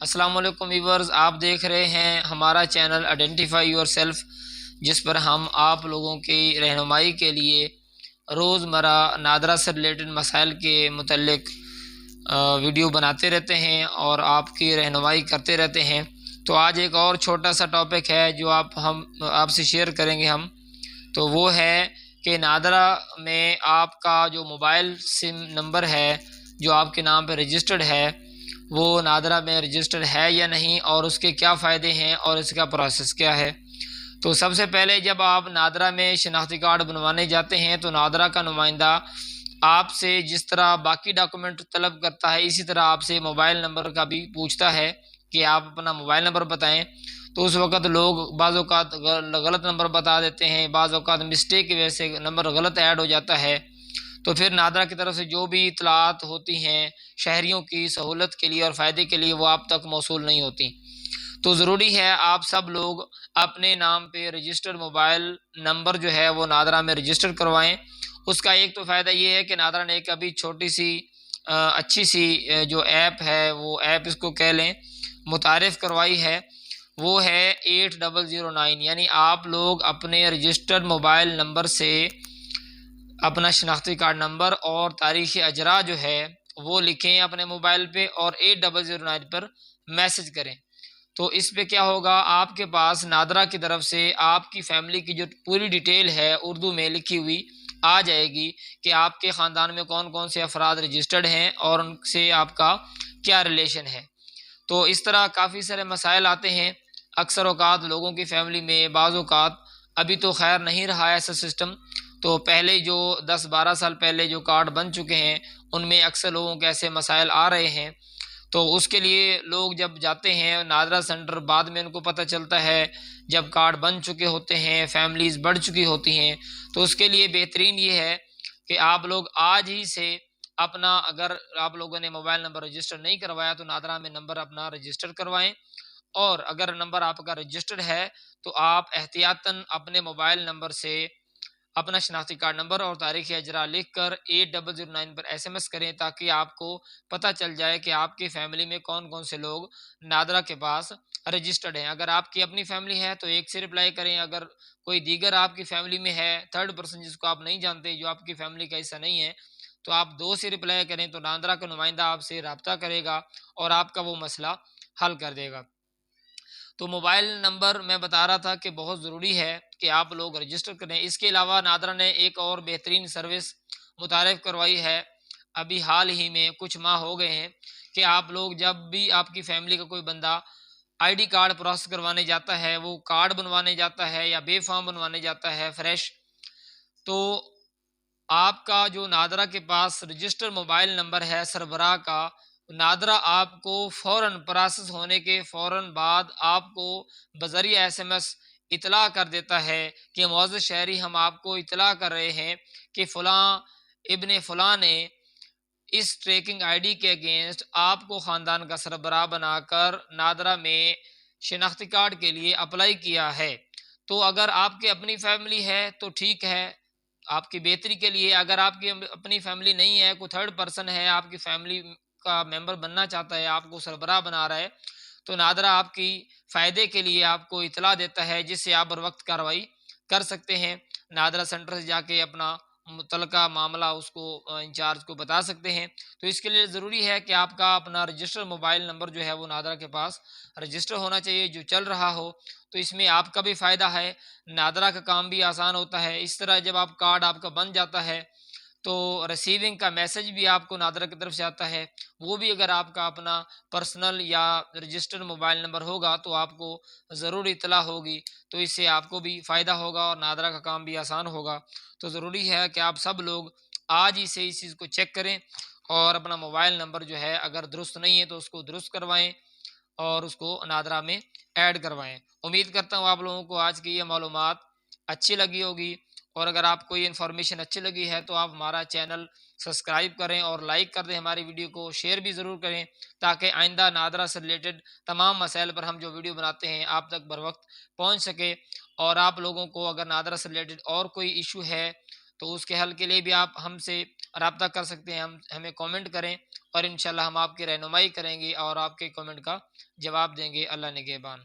السلام علیکم ویورز، آپ دیکھ رہے ہیں ہمارا چینل آئیڈینٹیفائی یور سیلف، جس پر ہم آپ لوگوں کی رہنمائی کے لیے روزمرہ نادرہ سے ریلیٹڈ مسائل کے متعلق ویڈیو بناتے رہتے ہیں اور آپ کی رہنمائی کرتے رہتے ہیں۔ تو آج ایک اور چھوٹا سا ٹاپک ہے جو آپ سے شیئر کریں گے ہم، تو وہ ہے کہ نادرہ میں آپ کا جو موبائل سم نمبر ہے جو آپ کے نام پہ رجسٹرڈ ہے، وہ نادرہ میں رجسٹرڈ ہے یا نہیں، اور اس کے کیا فائدے ہیں اور اس کا پروسیس کیا ہے۔ تو سب سے پہلے جب آپ نادرہ میں شناختی کارڈ بنوانے جاتے ہیں تو نادرہ کا نمائندہ آپ سے جس طرح باقی ڈاکومنٹ طلب کرتا ہے، اسی طرح آپ سے موبائل نمبر کا بھی پوچھتا ہے کہ آپ اپنا موبائل نمبر بتائیں۔ تو اس وقت لوگ بعض اوقات غلط نمبر بتا دیتے ہیں، بعض اوقات مسٹیک کی وجہ سے نمبر غلط ایڈ ہو جاتا ہے۔ تو پھر نادرہ کی طرف سے جو بھی اطلاعات ہوتی ہیں شہریوں کی سہولت کے لیے اور فائدے کے لیے، وہ آپ تک موصول نہیں ہوتی۔ تو ضروری ہے آپ سب لوگ اپنے نام پہ رجسٹرڈ موبائل نمبر جو ہے وہ نادرہ میں رجسٹر کروائیں۔ اس کا ایک تو فائدہ یہ ہے کہ نادرہ نے ایک ابھی چھوٹی سی اچھی سی جو ایپ ہے، وہ ایپ اس کو کہہ لیں، متعارف کروائی ہے، وہ ہے 8009۔ یعنی آپ لوگ اپنے رجسٹرڈ موبائل نمبر سے اپنا شناختی کارڈ نمبر اور تاریخ اجرا جو ہے وہ لکھیں اپنے موبائل پہ اور 8009 پر میسج کریں۔ تو اس پہ کیا ہوگا، آپ کے پاس نادرہ کی طرف سے آپ کی فیملی کی جو پوری ڈیٹیل ہے اردو میں لکھی ہوئی آ جائے گی کہ آپ کے خاندان میں کون کون سے افراد رجسٹرڈ ہیں اور ان سے آپ کا کیا ریلیشن ہے۔ تو اس طرح کافی سارے مسائل آتے ہیں اکثر اوقات لوگوں کی فیملی میں، بعض اوقات ابھی تو خیر نہیں رہا ہے ایسا سسٹم، تو پہلے جو 10-12 سال پہلے جو کارڈ بن چکے ہیں ان میں اکثر لوگوں کے ایسے مسائل آ رہے ہیں۔ تو اس کے لیے لوگ جب جاتے ہیں نادرہ سینٹر، بعد میں ان کو پتہ چلتا ہے جب کارڈ بن چکے ہوتے ہیں، فیملیز بڑھ چکی ہوتی ہیں، تو اس کے لیے بہترین یہ ہے کہ آپ لوگ آج ہی سے اپنا، اگر آپ لوگوں نے موبائل نمبر رجسٹر نہیں کروایا تو نادرہ میں نمبر اپنا رجسٹر کروائیں، اور اگر نمبر آپ کا رجسٹرڈ ہے تو آپ احتیاطاً اپنے موبائل نمبر سے اپنا شناختی کارڈ نمبر اور تاریخ اجرا لکھ کر 8009 پر SMS کریں، تاکہ آپ کو پتہ چل جائے کہ آپ کی فیملی میں کون کون سے لوگ نادرہ کے پاس رجسٹرڈ ہیں۔ اگر آپ کی اپنی فیملی ہے تو ایک سے رپلائی کریں، اگر کوئی دیگر آپ کی فیملی میں ہے، تھرڈ پرسن جس کو آپ نہیں جانتے، جو آپ کی فیملی کا حصہ نہیں ہے، تو آپ 2 سے رپلائی کریں، تو نادرہ کا نمائندہ آپ سے رابطہ کرے گا اور آپ کا وہ مسئلہ حل کر دے گا۔ تو موبائل نمبر میں بتا رہا تھا کہ بہت ضروری ہے کہ آپ لوگ رجسٹر کریں۔ اس کے علاوہ نادرہ نے ایک اور بہترین سروس متعارف کروائی ہے، ابھی حال ہی میں کچھ ماہ ہو گئے ہیں، کہ آپ لوگ جب بھی آپ کی فیملی کا کوئی بندہ ID کارڈ پروسیس کروانے جاتا ہے، وہ کارڈ بنوانے جاتا ہے یا بے فارم بنوانے جاتا ہے فریش، تو آپ کا جو نادرہ کے پاس رجسٹر موبائل نمبر ہے سربراہ کا، نادرہ آپ کو فوراً پروسیس ہونے کے فوراً بعد آپ کو بذریعہ SMS اطلاع کر دیتا ہے کہ معزز شہری، ہم آپ کو اطلاع کر رہے ہیں کہ فلاں ابن فلاں نے اس ٹریکنگ ID کے اگینسٹ آپ کو خاندان کا سربراہ بنا کر نادرہ میں شناختی کارڈ کے لیے اپلائی کیا ہے۔ تو اگر آپ کی اپنی فیملی ہے تو ٹھیک ہے، آپ کی بہتری کے لیے۔ اگر آپ کی اپنی فیملی نہیں ہے، کوئی تھرڈ پرسن ہے آپ کی فیملی کا ممبر بننا چاہتا ہے، آپ کو سربراہ بنا رہا ہے، تو نادرہ آپ کی فائدے کے لیے آپ کو اطلاع دیتا ہے، جس سے آپ بر وقت کارروائی کر سکتے ہیں۔ نادرہ سینٹر سے جا کے اپنا متعلقہ معاملہ اس کو انچارج کو بتا سکتے ہیں۔ تو اس کے لیے ضروری ہے کہ آپ کا اپنا رجسٹر موبائل نمبر جو ہے وہ نادرہ کے پاس رجسٹر ہونا چاہیے، جو چل رہا ہو۔ تو اس میں آپ کا بھی فائدہ ہے، نادرہ کا کام بھی آسان ہوتا ہے۔ اس طرح جب آپ کارڈ آپ کا بن جاتا ہے تو ریسیونگ کا میسج بھی آپ کو نادرہ کی طرف سے آتا ہے، وہ بھی اگر آپ کا اپنا پرسنل یا رجسٹرڈ موبائل نمبر ہوگا تو آپ کو ضرور اطلاع ہوگی، تو اس سے آپ کو بھی فائدہ ہوگا اور نادرہ کا کام بھی آسان ہوگا۔ تو ضروری ہے کہ آپ سب لوگ آج ہی سے اس چیز کو چیک کریں اور اپنا موبائل نمبر جو ہے اگر درست نہیں ہے تو اس کو درست کروائیں اور اس کو نادرہ میں ایڈ کروائیں۔ امید کرتا ہوں آپ لوگوں کو آج کی یہ معلومات اچھی لگی ہوگی، اور اگر آپ کو یہ انفارمیشن اچھی لگی ہے تو آپ ہمارا چینل سبسکرائب کریں اور لائک کر دیں، ہماری ویڈیو کو شیئر بھی ضرور کریں، تاکہ آئندہ نادرہ سے ریلیٹڈ تمام مسائل پر ہم جو ویڈیو بناتے ہیں آپ تک بر وقت پہنچ سکے۔ اور آپ لوگوں کو اگر نادرہ سے ریلیٹڈ اور کوئی ایشو ہے تو اس کے حل کے لیے بھی آپ ہم سے رابطہ کر سکتے ہیں، ہمیں کامنٹ کریں اور انشاءاللہ ہم آپ کی رہنمائی کریں گے اور آپ کے کمنٹ کا جواب دیں گے۔ اللہ نگہبان۔